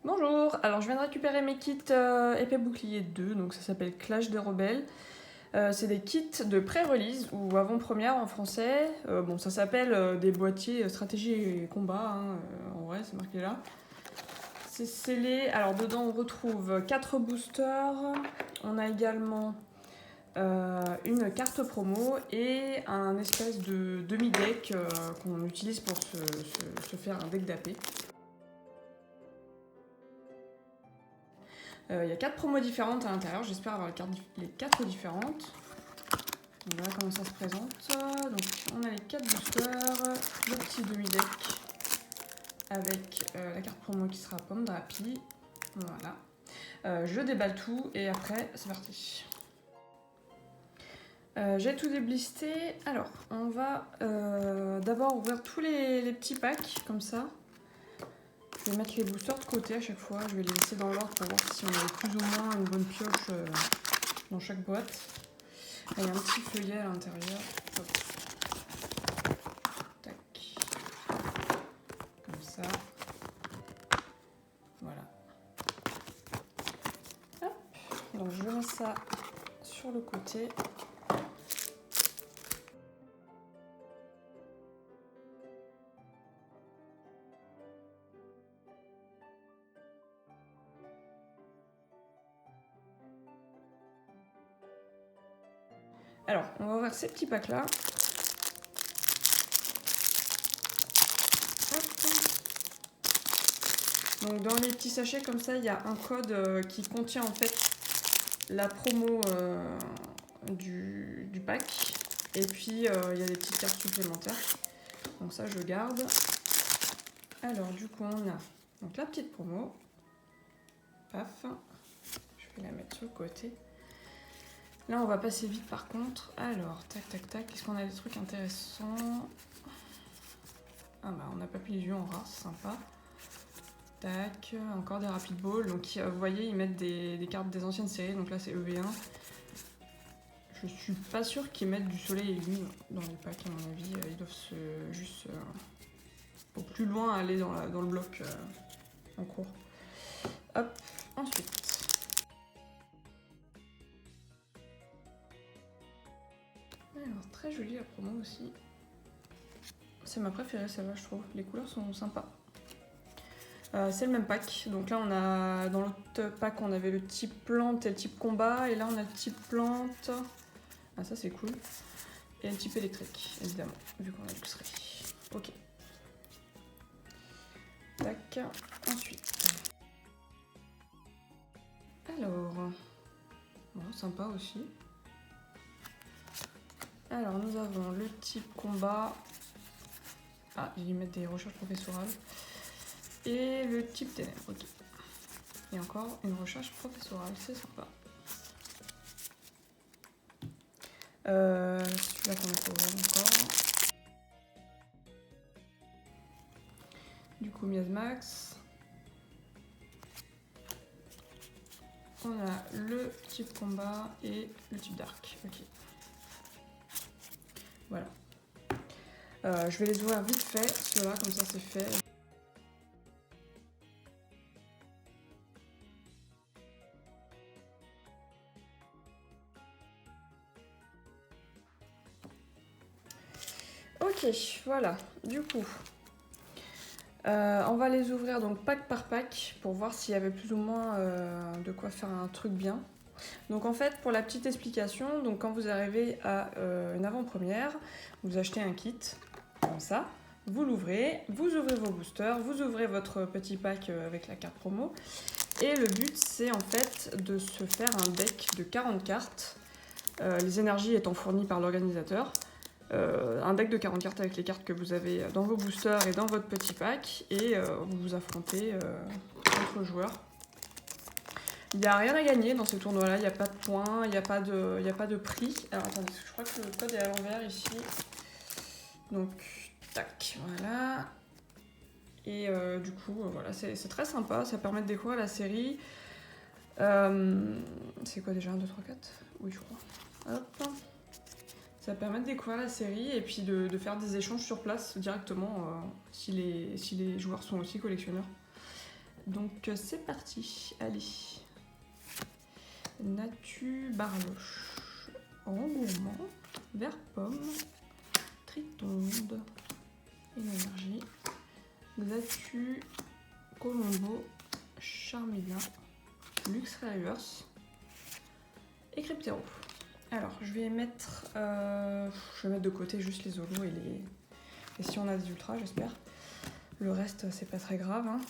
Bonjour, alors je viens de récupérer mes kits épée bouclier 2, donc ça s'appelle Clash des rebelles. C'est des kits de pré-release ou avant-première en français. Bon, ça s'appelle des boîtiers stratégie et combat, hein, en vrai c'est marqué là. C'est scellé, alors dedans on retrouve 4 boosters, on a également une carte promo et un espèce de demi-deck qu'on utilise pour se faire un deck d'AP. Il y a 4 promos différentes à l'intérieur, j'espère avoir les 4 différentes. Donc voilà comment ça se présente. Donc on a les 4 boosters, le petit demi-deck avec la carte promo qui sera pomme d'api. Voilà. Je déballe tout et après c'est parti. J'ai tout déblisté. Alors on va d'abord ouvrir tous les petits packs comme ça. Je vais mettre les boosters de côté à chaque fois, je vais les laisser dans l'ordre pour voir si on a plus ou moins une bonne pioche dans chaque boîte. Il y a un petit feuillet à l'intérieur. Hop. Tac. Comme ça. Voilà. Hop. Donc je mets ça sur le côté. Alors, on va ouvrir ces petits packs là. Donc dans les petits sachets comme ça, il y a un code qui contient en fait la promo du pack. Et puis il y a des petites cartes supplémentaires. Donc ça je garde. Alors du coup on a donc la petite promo. Paf. Je vais la mettre sur le côté. Là on va passer vite par contre. Alors tac tac tac. Est-ce qu'on a des trucs intéressants? Ah bah on a Papillon en rare, c'est sympa. Tac, encore des rapid balls. Donc vous voyez, ils mettent des cartes des anciennes séries. Donc là c'est EV1. Je suis pas sûre qu'ils mettent du soleil et lune dans les packs à mon avis. Ils doivent juste au plus loin aller dans le bloc en cours. Hop, ensuite. Alors très jolie la promo aussi. C'est ma préférée celle-là je trouve. Les couleurs sont sympas. C'est le même pack, donc là on a dans l'autre pack on avait le type plante et le type combat, et là on a le type plante, ah ça c'est cool, et le type électrique évidemment, vu qu'on a l'X-ray. Ok. Tac, ensuite. Alors, bon, sympa aussi. Alors nous avons le type combat, ah ils y mettent des recherches professorales. Et le type ténèbres, ok. Et encore une recherche professorale, c'est sympa. Celui-là qu'on a fait ouvrir encore. Du coup, Miasmax. On a le type combat et le type dark, ok. Voilà. Je vais les ouvrir vite fait, ceux-là, comme ça c'est fait. Ok, voilà, du coup, on va les ouvrir donc pack par pack pour voir s'il y avait plus ou moins de quoi faire un truc bien. Donc en fait, pour la petite explication, donc quand vous arrivez à une avant-première, vous achetez un kit, comme ça, vous l'ouvrez, vous ouvrez vos boosters, vous ouvrez votre petit pack avec la carte promo, et le but c'est en fait de se faire un deck de 40 cartes, les énergies étant fournies par l'organisateur. Un deck de 40 cartes avec les cartes que vous avez dans vos boosters et dans votre petit pack, et vous vous affrontez contre joueurs. Il n'y a rien à gagner dans ce tournoi-là, il n'y a pas de points, il n'y a pas de prix. Alors attendez, je crois que le code est à l'envers ici. Donc, tac, voilà. Et du coup, voilà, c'est très sympa, ça permet de découvrir la série. C'est quoi déjà, 1, 2, 3, 4 ? Oui, je crois. Hop. Ça permet de découvrir la série et puis de faire des échanges sur place directement si les joueurs sont aussi collectionneurs. Donc c'est parti, allez. Natu Barloche, Rengourmand, Vert Pomme, Tritonde, Énergie, Xatu, Colombo, Charmilla, Luxe Reverse et Cryptero. Alors je vais mettre de côté juste les holos et si on a des ultras, j'espère. Le reste c'est pas très grave. Hein.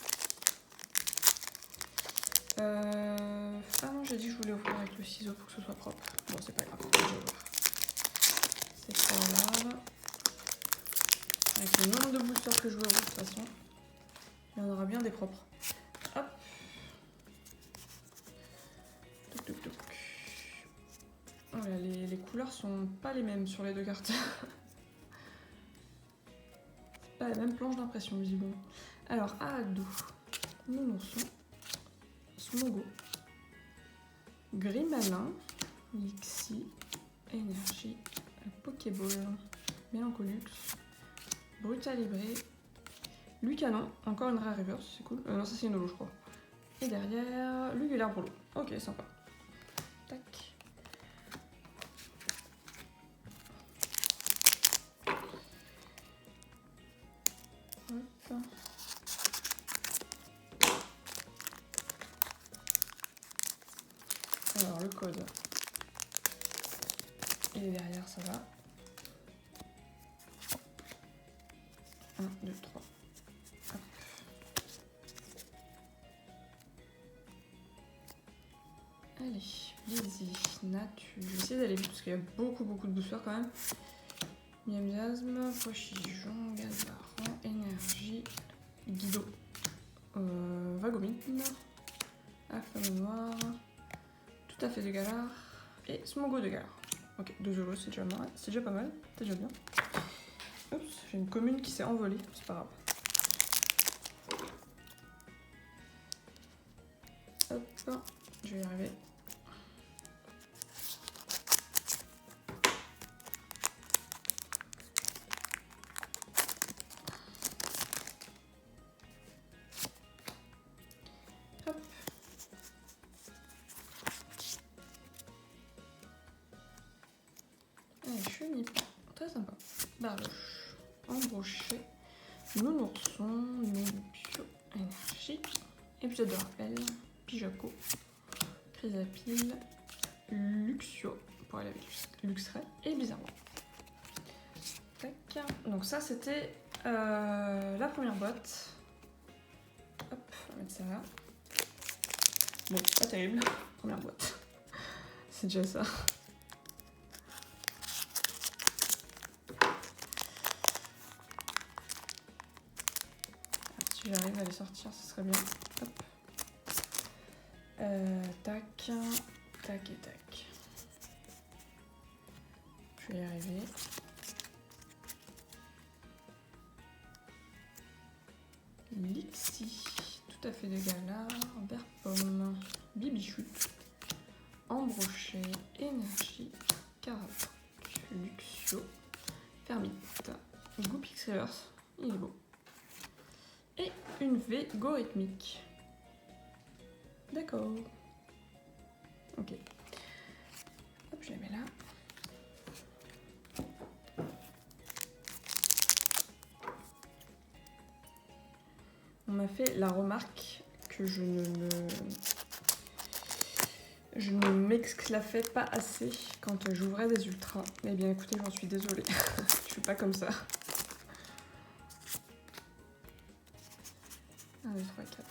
Ah non, j'ai dit que je voulais ouvrir avec le ciseau pour que ce soit propre. Bon, c'est pas grave, je vais ouvrir. C'est pas grave. Avec le nombre de boosters que je veux ouvrir, de toute façon, il y en aura bien des propres. Hop. Toc, toc, toc. Oh là, les couleurs sont pas les mêmes sur les deux cartes. C'est pas la même planche d'impression, visiblement. Alors, Aado, Nounourson, Smogo, Grimalin, Lixi, Énergie, Pokéball, Mélancolux, Brutalibré, Lucanon, encore une rare reverse, c'est cool. Non, ça c'est une holo, je crois. Et derrière, Lugulaire Brolo. Ok, sympa. Tac. Hop. Alors, le code. Et derrière, ça va. 1, 2, 3. Hop. Allez, Lizzie, Natu. Je vais essayer d'aller vite parce qu'il y a beaucoup de boosters quand même. Miasme, Pochijon, Gazaran, Énergie, Guido, Vagomine, Affame Noire, Tout à fait de Galar et Smogo de Galar. Ok, 2 euros, c'est déjà pas mal, c'est déjà bien. Oups, j'ai une commune qui s'est envolée, c'est pas grave. Hop, je vais y arriver. Hop. Allez, Chenipan, très sympa. Barloche, Embroché, Nounourson, Nélupio, Énergie, épisode de rappel, Pijaco, Chrysapile, Luxio, pour aller avec Luxray, et Bizarrement. Tac. Donc ça c'était la première boîte. Hop, on va mettre ça là. Bon, pas terrible, première boîte. C'est déjà ça. Si j'arrive à les sortir, ce serait bien. Hop. Tac, tac et tac. Je vais y arriver. Lixi, Tout à fait de Galar, Vert Pomme, Bibichute, Embroché, Énergie, Carapace, Luxio, Fermite, Goupix Reverse, il est beau. Et une V Gorithmique. D'accord. Ok. Hop, je la mets là. On m'a fait la remarque que je ne m'exclafais pas assez quand j'ouvrais des ultras. Eh bien écoutez, j'en suis désolée. Je suis pas comme ça. 1, 2, 3, 4.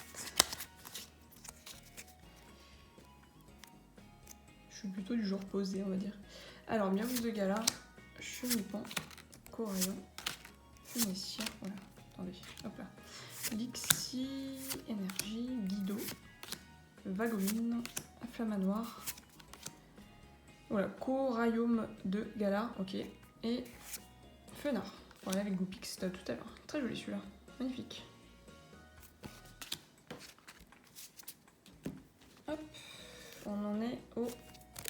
Je suis plutôt du genre posé, on va dire. Alors, Mireuse de Galar, Chenipan, Corayon, Phénicia, voilà, attendez, hop là. Lixi, Énergie, Guido, Vagomine, Afflame Noire, voilà, Corayon de Galar, ok, et Fenard, voilà, avec Goupix tout à l'heure. Très joli celui-là, magnifique. Hop, on en est au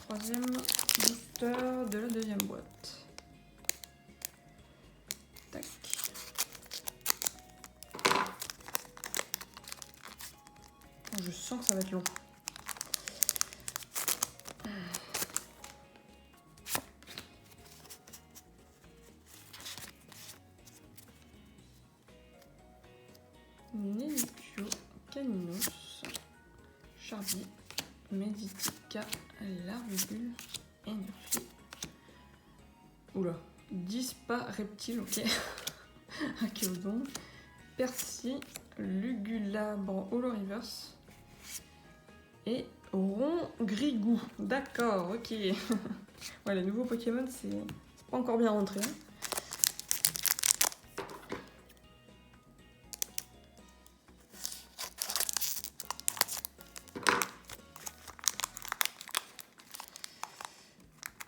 3e booster de la 2e boîte. Tac. Je sens que ça va être long. Nelikio, Caninos, Chardy, Meditica, Larvibule, Énergie. Oula, Dispa Reptile, ok. Archéodon, Percy, Lugulabre Holo Reverse et Rongrigou. D'accord, ok. Ouais, les nouveaux Pokémon, c'est pas encore bien rentré. Hein.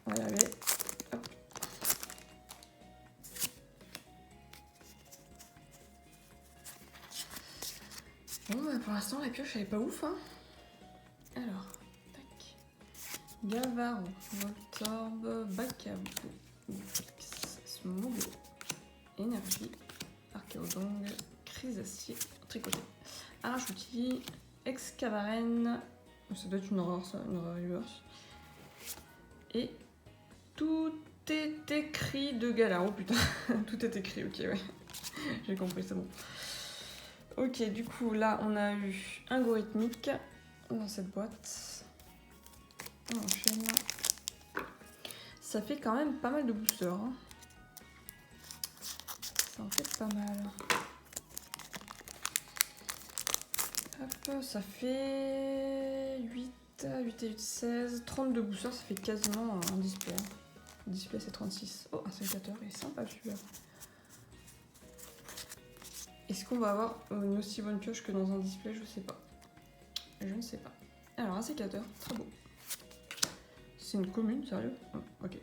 On va y arriver. Hop. Bon, bah pour l'instant, la pioche, elle est pas ouf. Hein. Alors, tac. Gavaro, Voltorb, Bakabou, Vix, Smogo, Énergie, Archéodong, Chrysacier, Tricoté, Arachouti, Excavaren, ça doit être une horreur ça, une horreur reverse. Et tout est écrit de Galar, oh putain, tout est écrit, ok ouais, j'ai compris, c'est bon. Ok, du coup là on a eu un algorithmique dans cette boîte. On enchaîne. Ça fait quand même pas mal de boosters. Hein. Ça en fait pas mal. Hop, ça fait 8 et 8, 16, 32 boosters, ça fait quasiment un display. Le display c'est 36. Oh, un sécateur, il est sympa celui-là. Est-ce qu'on va avoir une aussi bonne pioche que dans un display? Je sais pas. Je ne sais pas. Alors, un sécateur, très beau. C'est une commune, sérieux? Oh, ok.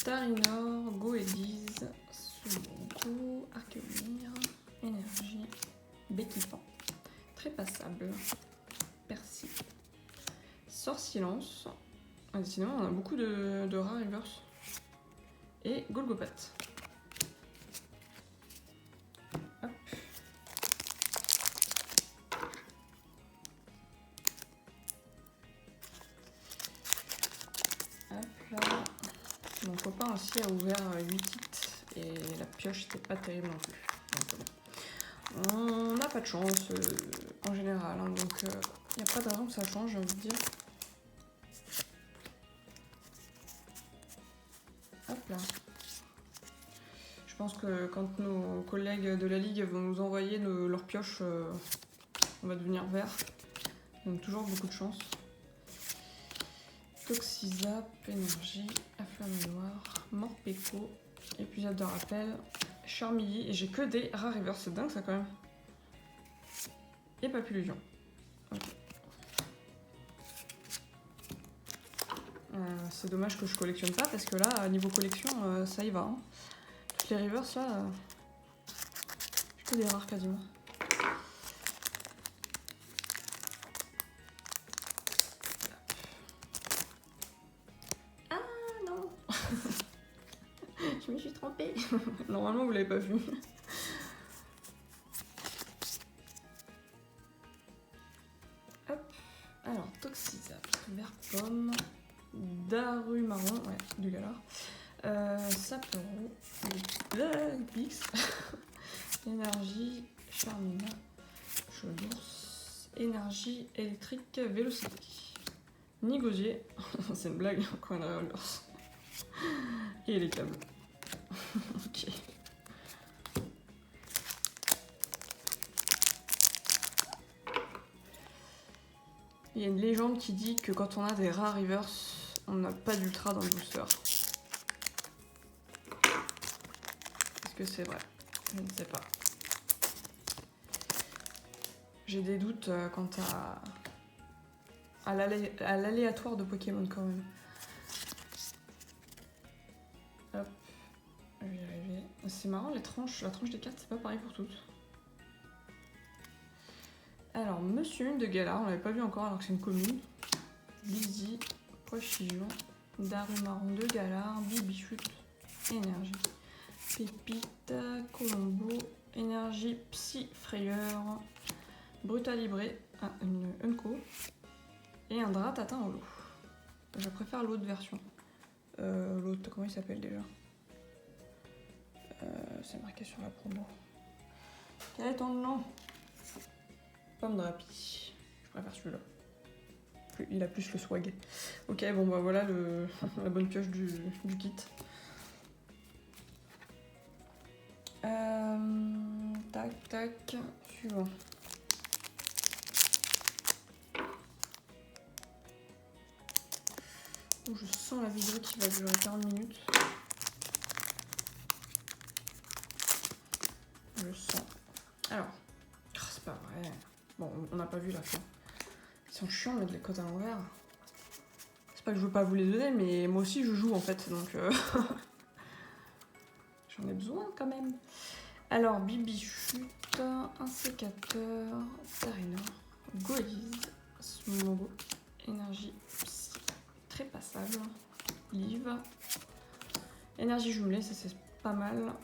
Tarinor, Goédise, Sudoku, Archéomir, Énergie, Béquipant. Très passable. Percy. Sort silence. Ah, décidément, on a beaucoup de rares reverse. Et Golgopat. Hop. Hop là. Mon copain aussi a ouvert 8 kits et la pioche c'était pas terrible non plus. Donc, on n'a pas de chance en général, hein, donc il n'y a pas de raison que ça change, j'ai envie de dire. Hop là. Je pense que quand nos collègues de la ligue vont nous envoyer leurs pioches, on va devenir vert. Donc toujours beaucoup de chance. Toxizap, Énergie, Afflamme-Noire, Morpeko, épisode de rappel, Charmilly, et j'ai que des rares reverse, c'est dingue ça quand même. Et Papillusion. Okay. C'est dommage que je collectionne pas parce que là, niveau collection, ça y va. Hein. Toutes les reverse là, j'ai que des rares quasiment. Je me suis trompée. Normalement, vous l'avez pas vu. Hop. Alors, Toxizap, vert pomme, Darumaron, ouais, du Galar. Sapero, Bix, Énergie, Charmina, Chaudours, Énergie, électrique, Vélocité. Nigosier, c'est une blague, encore une reverse. Et les câbles. Ok. Il y a une légende qui dit que quand on a des rares reverse, on n'a pas d'ultra dans le booster. Est-ce que c'est vrai? Je ne sais pas. J'ai des doutes quant à l'aléatoire de Pokémon quand même. Hop. Je vais y arriver. C'est marrant, la tranche des cartes, c'est pas pareil pour toutes. Alors, Monsieur Une de Galar, on l'avait pas vu encore alors que c'est une commune. Lizzie, Pochillon, Darumaron de Galar, Bibichute, Énergie. Pépite, Colombo, Énergie, Psy, Frayeur, Brutal Libré, une Unco et un Dratata en lot. Je préfère l'autre version. L'autre, comment il s'appelle déjà? C'est marqué sur la promo. Quel est ton nom? Pomme de Rapi. Je préfère celui-là. Il a plus le swag. Ok, bon bah voilà la bonne pioche du kit. Tac, tac, suivant. Oh, je sens la vidéo qui va durer 40 minutes. Je sens. Alors, c'est pas vrai. Bon, on n'a pas vu la fin. Ils sont chiants de mettre les codes à l'envers. C'est pas que je veux pas vous les donner, mais moi aussi je joue en fait, donc j'en ai besoin quand même. Alors, Bibi Chute, un sécateur, Tarina, Goalies, Smogo, Énergie Psy, très passable, Live, Énergie jumelée, ça c'est pas mal,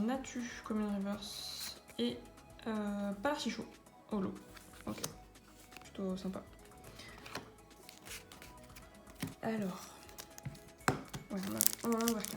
Natu, Commune Reverse et Palartichaud, Holo. Ok, plutôt sympa. Alors, ouais, on en a ouvert qu'un.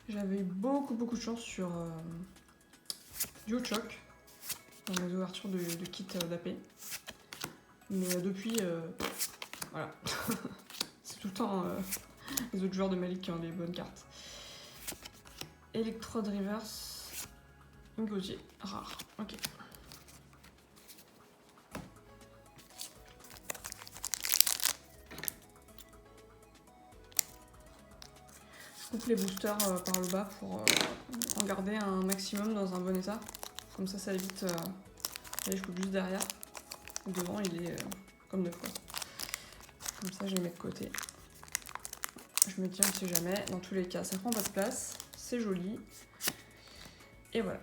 J'avais eu beaucoup de chance sur DualShock dans les ouvertures de kit d'AP. Mais depuis, voilà. C'est tout le temps les autres joueurs de Malik qui ont des bonnes cartes. Electrode Reverse, une gosier rare. Ok. Je coupe les boosters par le bas pour en garder un maximum dans un bon état. Comme ça évite. Allez, je coupe juste derrière. Devant, il est comme neuf quoi. Comme ça, je les mets de côté. Je me dis, on sait jamais. Dans tous les cas, ça prend pas de place. C'est joli. Et voilà.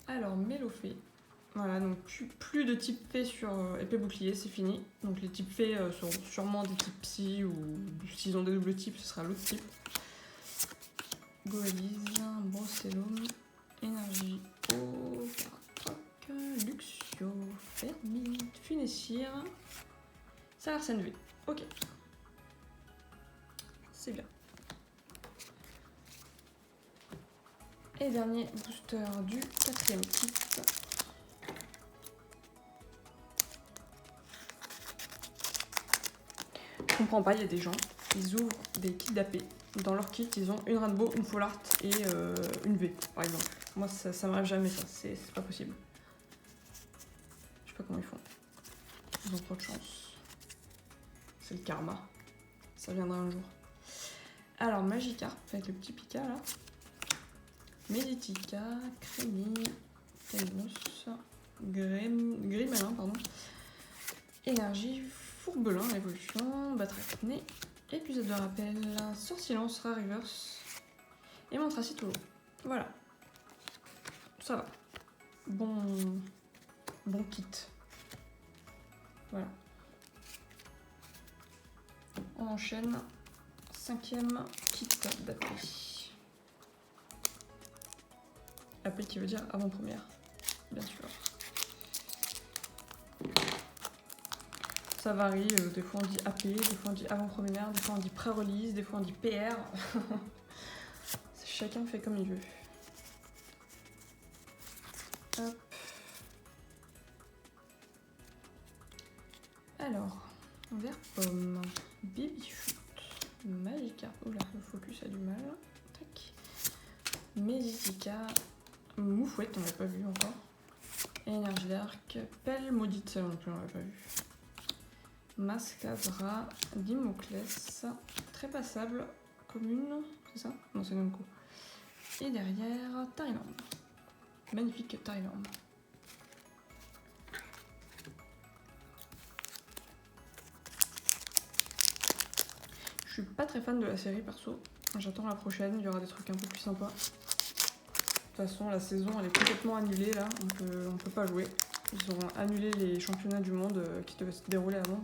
Alors, Mélofée. Voilà, donc plus de type fée sur épée bouclier, c'est fini. Donc les types fées seront sûrement des types psy ou s'ils ont des doubles types, ce sera l'autre type. Goalies, Brocellum, Énergie, Eau, Caratroc, Luxio, Fermite, Funessir, Salarsen V. Ok. C'est bien. Et dernier booster du 4e kit. Je comprends pas, il y a des gens, ils ouvrent des kits d'AP. Dans leur kit, ils ont une Rainbow, une Full Art et une V, par exemple. Moi, ça m'arrive jamais, ça. C'est pas possible. Je sais pas comment ils font. Ils ont trop de chance. C'est le karma. Ça viendra un jour. Alors, Magikarp, avec le petit Pika, là. Meditica, Crémy, Tennos, Grimalin, pardon. Énergie, Fourbelin, Évolution, Batracné, épisode de rappel, Sortilence, Rare Reverse et Mantracite Holo. Voilà. Ça va. Bon kit. Voilà. On enchaîne. 5e kit d'AP. AP qui veut dire avant-première, bien sûr. Ça varie, des fois on dit AP, des fois on dit avant-première, des fois on dit pré-release, des fois on dit PR. Chacun fait comme il veut. Hop. Alors, vert pomme, Baby Chute, Magikarp, oula, le focus a du mal. Tac. Meditica, Moufouette, on l'a pas vu encore. Énergie d'arc, Pelle maudite, ça non plus on l'a pas vu. Mascadra, Dimoclès, très passable, commune, c'est ça? Non, c'est Nonko. Et derrière, Tariland. Magnifique Tariland. suis pas très fan de la série perso. J'attends la prochaine, il y aura des trucs un peu plus sympas. De toute façon, la saison elle est complètement annulée là, on peut pas jouer. Ils ont annulé les championnats du monde qui devaient se dérouler avant.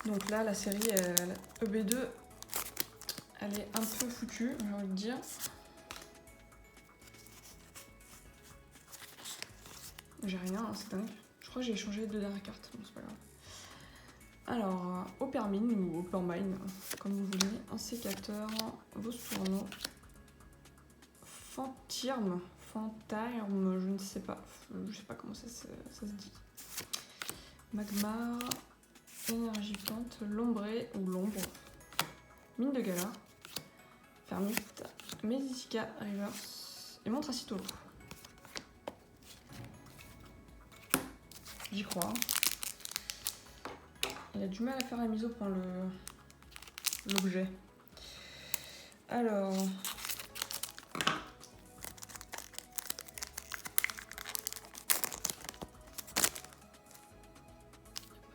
Donc là, la série EB2, elle est un peu foutue, j'ai envie de dire. J'ai rien, hein, c'est dingue. Je crois que j'ai échangé les 2 dernières cartes, bon, c'est pas grave. Alors, Oppermine ou Oppermine, comme vous voulez, un sécateur, Vostourno, Fantirme, je ne sais pas comment ça se dit. Magmar, Énergie Plante, Lombré ou L'ombre, Mine de Galar, Fermite, Mezistica Reverse et Montracitolo. J'y crois. Hein. Il a du mal à faire la mise au point l'objet. Alors.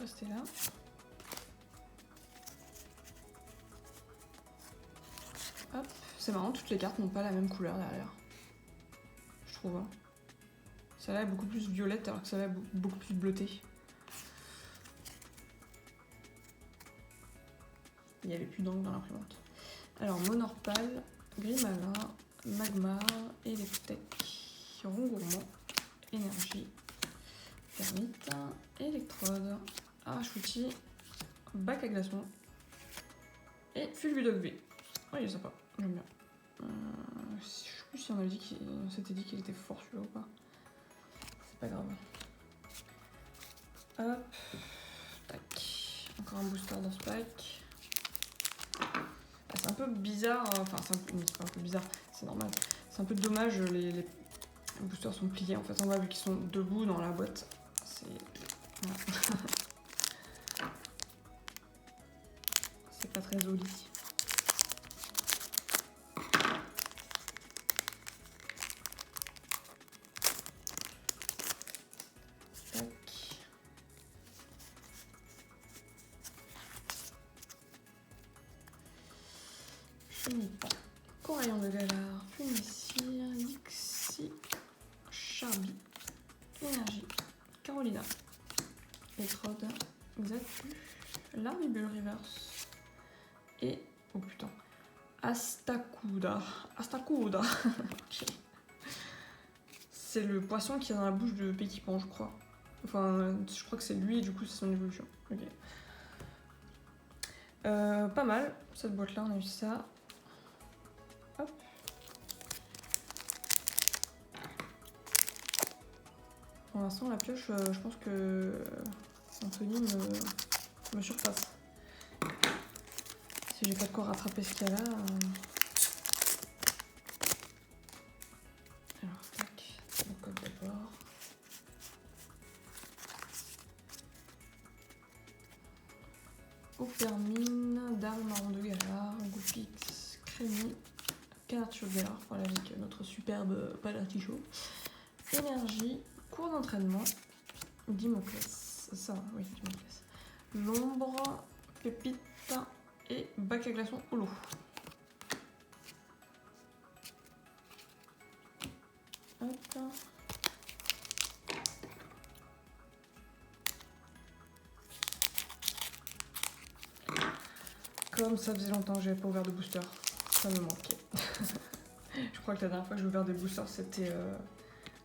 Restez là. Hop. C'est marrant, toutes les cartes n'ont pas la même couleur derrière. Je trouve. Hein. Celle-là est beaucoup plus violette alors que celle-là est beaucoup plus bleutée. Il n'y avait plus d'encre dans l'imprimante. Alors, Monorpal, Grimalin, Magmar, Electek, Rongourmand, Énergie, Thermite, Électrode, Arachouti, Bac à glaçons et Fulgudog V. Oh, il est sympa, j'aime bien. Je sais plus si on s'était dit qu'il était fort celui-là ou pas. C'est pas grave. Hop, tac. Encore un booster dans ce pack. C'est un peu bizarre, enfin c'est pas un peu bizarre, c'est normal. C'est un peu dommage, les boosters sont pliés en fait en bas vu qu'ils sont debout dans la boîte. C'est... Voilà. C'est pas très joli. Tac. Chenipan, Coraillon de Galar, Funissir, Lixi, Charby, Énergie, Carolina, Electrode, Xatu, Larvibule Reverse et, oh putain, Astacuda. Okay. C'est le poisson qui est dans la bouche de Pékipan, je crois. Enfin, je crois que c'est lui et du coup c'est son évolution. Ok. Pas mal, cette boîte-là, on a eu ça. Hop. Pour l'instant, la pioche, je pense que Anthony me surpasse. Si j'ai pas de quoi rattraper ce qu'il y a là. Alors, tac, le code d'abord. Oppermine, Darle Marron de Galar, Goupix, Crémy, Canartichaud de Galar, voilà avec notre superbe Palartichaud. Énergie, cours d'entraînement, Dimoclès, ça oui, Dimoclès. L'ombre, Pépite et Bac à glaçons holo. Hop. Comme ça faisait longtemps que j'avais pas ouvert de booster, ça me manquait. Je crois que la dernière fois que j'ai ouvert des boosters, c'était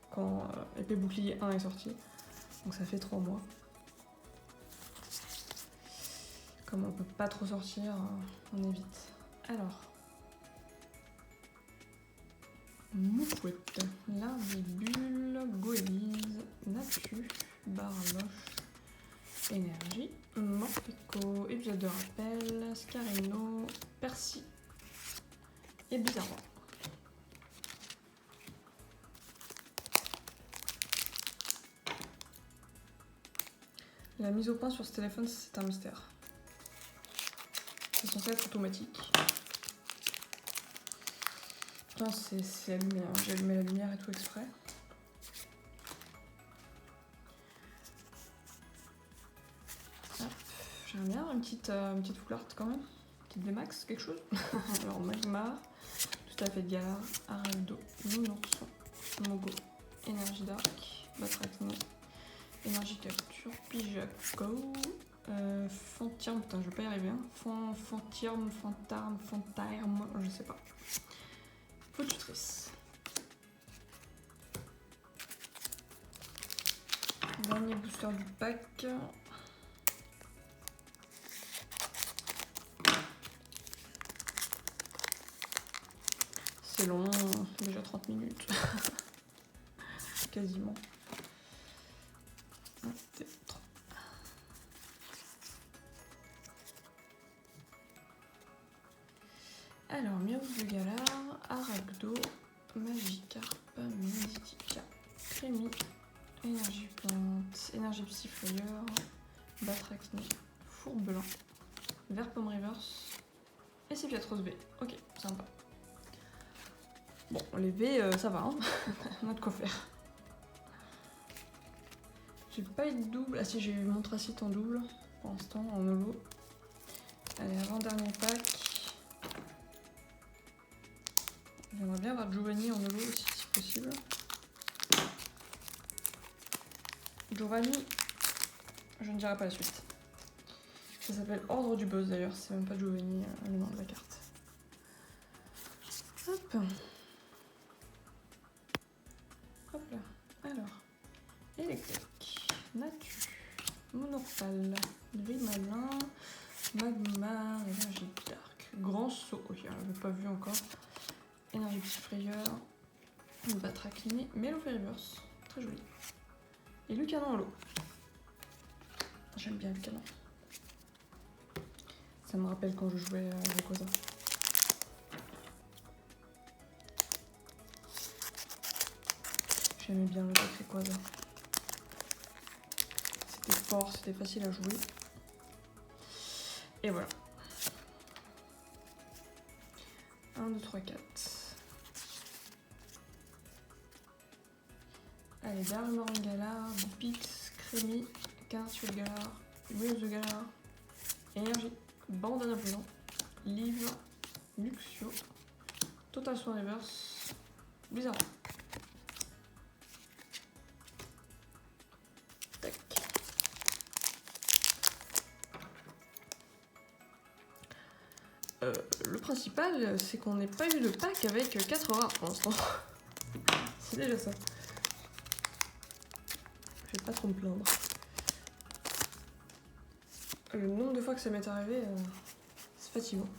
quand Épée Bouclier 1 est sorti. Donc ça fait 3 mois. Comme on peut pas trop sortir, on évite. Alors. Moufouette, Larvibule, Goélise, Natu, Barloche, Énergie, Morpico, épisode de rappel, Scarino, Percy et Bizarrois. La mise au point sur ce téléphone, c'est un mystère. C'est censé être automatique. Putain, c'est allumé, hein. J'ai allumé la lumière et tout exprès. J'aimerais bien une petite foularde quand même. Petite VMAX, quelque chose. Alors Magmar, tout à fait de Galar, Araldo, Nounourson, Mogo, Énergie Dark, Batracné, Énergie Capture, Pijaco, Fantirm, putain je vais pas y arriver, hein. Fantirm, je sais pas. Faututrice. Dernier booster du pack. C'est long, déjà 30 minutes. Quasiment. Alors, Miox de Galar, Aragdo, Magikarp, Meditica, Crémi, Énergie Plante, Énergie Psyfleur, Batracné, Fourbelin, Verpomme Reverse et Sepiatros B. Ok, sympa. Bon, les V, ça va, hein. On a de quoi faire. J'ai pas eu de double. Ah si, j'ai eu Montracite en double pour l'instant, en holo. Allez, avant-dernier pack. J'aimerais bien avoir Giovanni en holo aussi, si possible. Giovanni, je ne dirai pas la suite. Ça s'appelle Ordre du Boss d'ailleurs, c'est même pas Giovanni, le nom de la carte. Hop. Hop là. Alors, électrique, Natu, Monopale, Grimalin, Magmar, Énergie Dark, Grand Saut, ok, on l'avait pas vu encore. Énergie Psyfrayeur, Batracné, Meloferiverse, très joli. Et Lucanon en lot. J'aime bien Lucanon. Ça me rappelle quand je jouais à Rayquaza. J'aimais bien le deck Rayquaza. C'était fort, c'était facile à jouer. Et voilà. 1, 2, 3, 4. Allez, Darumor en Galar, Bipix, Crémi, carte sur le Galar, Muse de Galar, Énergie, Bandana Blanc, Livre, Luxio, Total Soin Reverse, Blizzard. Tac. Le principal, c'est qu'on n'ait pas eu de pack avec 4 rares pour l'instant. C'est déjà ça. Je vais pas trop me plaindre. Le nombre de fois que ça m'est arrivé, c'est fatigant.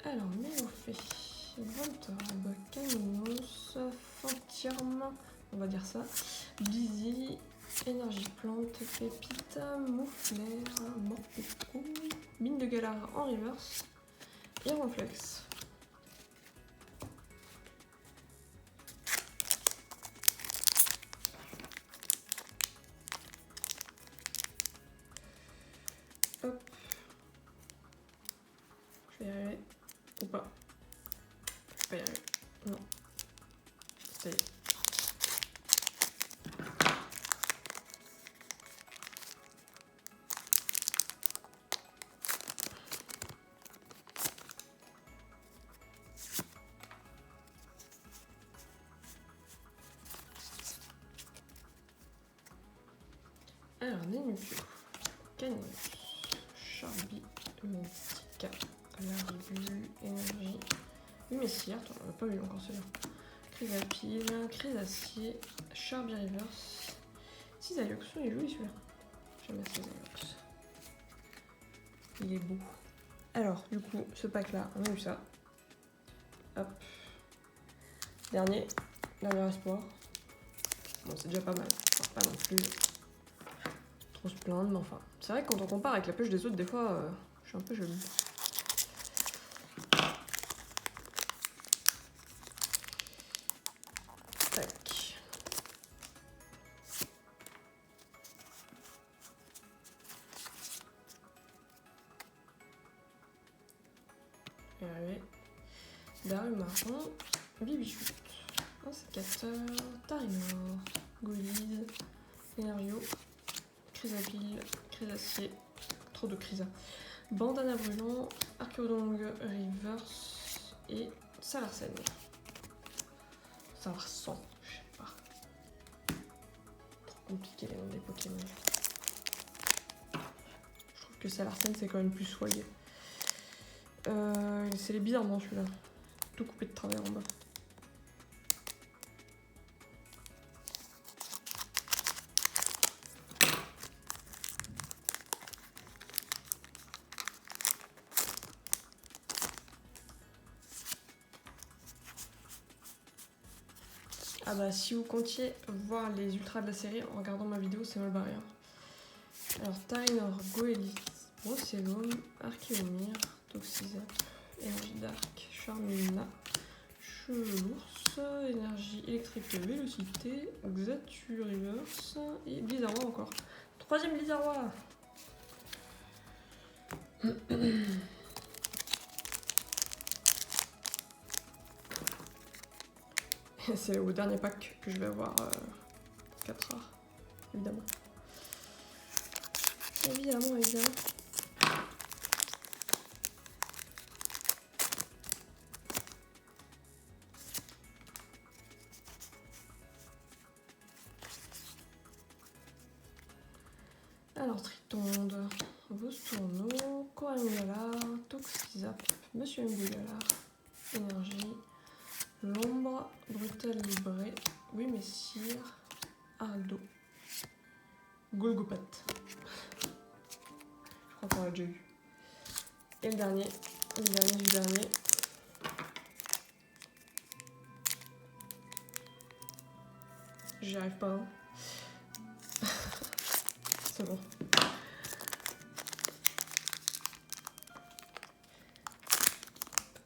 Alors, Mélophée, Voltorb, Caninos, Fantirm, on va dire ça, Blizzy, Énergie Plante, Pépite, Moufleur, Morpeko, Mine de Galar en reverse et Ronflex. Hop. Je vais y arriver. Ou pas. Je vais pas y arriver. Non. Ça y est. Alors, Nénuphio, Caninos, Charby, Meditica, Laribule, Énergie, Humessière, attends, on l'a pas vu encore celui-là. Chrysapile, Chrysacier, Charby Reverse, Cisaillox, il est joli celui-là. J'aime bien Cisaillox. Il est beau. Alors, du coup, ce pack-là, on a eu ça. Hop. Dernier espoir. Bon, c'est déjà pas mal. Enfin, pas non plus trop se plaindre, mais enfin. C'est vrai que quand on compare avec la pêche des autres, des fois, je suis un peu jaloux. Tac. Allez. Darumor, Bibichute, Insécateur, Tarinor, Golide, Énergio, Chrysapile, Chrysacier, trop de Chrysa. Bandana brûlant, Archéodongue Reverse et Salarsen. Salarsan, je sais pas. Trop compliqué les noms des Pokémon. Je trouve que Salarsen c'est quand même plus soigné. C'est les bizarres dans celui-là. Tout coupé de travers en bas. Ah bah si vous comptiez voir les ultras de la série en regardant ma vidéo, c'est mal barré. Alors Tarinor, Goélis, Brocellum, Archéomir, Toxizap, Énergie Dark, Charmina, Chevelours, Énergie électrique, Vélocité, Xatu Reverse et Blizzard encore. Troisième Blizzard. C'est au dernier pack que je vais avoir 4 rares, évidemment. Évidemment. Alors, Tritonde, Vostourneau, Coraline Galar, Toxizap, Monsieur M. Galar, Énergie, L'ombre, Brutal Libré, Oui Messire, Ardo, Golgopat. Je crois qu'on l'a déjà eu. Et le dernier du dernier. J'y arrive pas. Hein. C'est bon.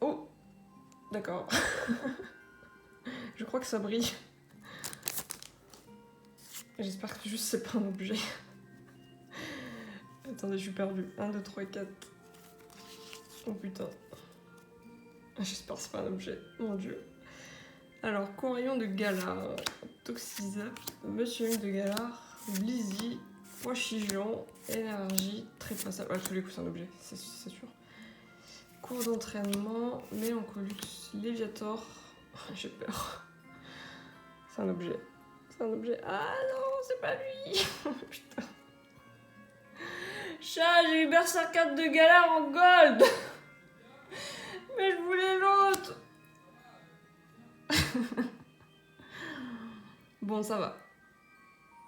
Oh, d'accord. Je crois que ça brille. J'espère que juste c'est pas un objet. Attendez, je suis perdue. 1, 2, 3, 4. Oh putain. J'espère que c'est pas un objet. Mon dieu. Alors, Corion de Galar, Toxizap, Monsieur de Galar, Blizzy, Pois-Chigeon, Énergie, Trépassable. Tous les coups c'est un objet, c'est sûr. Cours d'entraînement, Mélancolux, Léviator. J'ai peur. C'est un objet. C'est un objet. Ah non, c'est pas lui. Putain. Chat, j'ai eu Berserker de Galar en gold. Mais je voulais l'autre. Bon, ça va.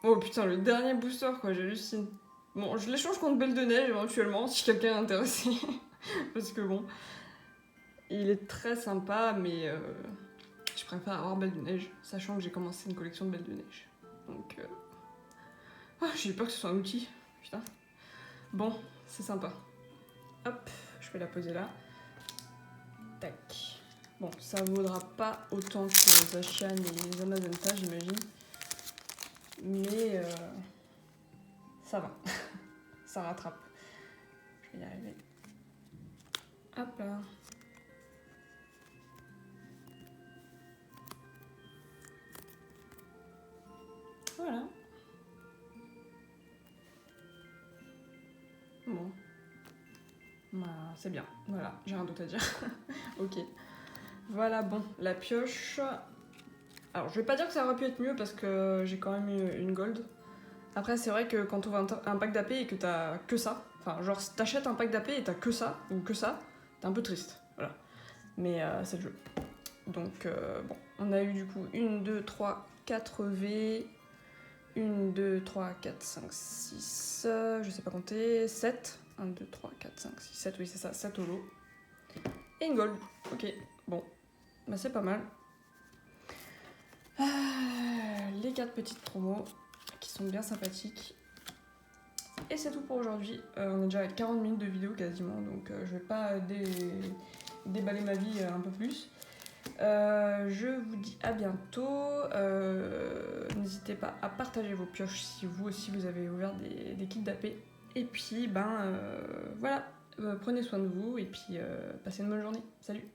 Oh putain, le dernier booster quoi, j'hallucine. Bon, je l'échange contre Belle de Neige éventuellement, si quelqu'un est intéressé. Parce que bon, il est très sympa, mais je préfère avoir Belle de Neige, sachant que j'ai commencé une collection de Belle de Neige. Donc, j'ai peur que ce soit un outil. Putain. Bon, c'est sympa. Hop, je vais la poser là. Tac. Bon, ça vaudra pas autant que les Zacian et les Amazonta, j'imagine. Mais ça va. Ça rattrape. Je vais y arriver. Hop là. Voilà. Bon. Bah, c'est bien. Voilà, j'ai rien d'autre à dire. Ok. Voilà, bon, la pioche. Alors, je vais pas dire que ça aurait pu être mieux parce que j'ai quand même eu une gold. Après, c'est vrai que quand tu ouvres un pack d'AP et que t'as que ça, enfin, genre, si t'achètes un pack d'AP et t'as que ça, ou que ça, t'es un peu triste. Voilà. Mais c'est le jeu. Donc, bon, on a eu du coup 1, 2, 3, 4 V. 1, 2, 3, 4, 5, 6, je sais pas compter, 7. 1, 2, 3, 4, 5, 6, 7, oui c'est ça, 7 holo. Et une gold, ok, bon, bah c'est pas mal. Les 4 petites promos qui sont bien sympathiques. Et c'est tout pour aujourd'hui, on est déjà à 40 minutes de vidéo quasiment, donc je vais pas déballer ma vie un peu plus. Je vous dis à bientôt. N'hésitez pas à partager vos pioches si vous aussi vous avez ouvert des kits d'AP. Et puis, voilà, prenez soin de vous et puis passez une bonne journée. Salut!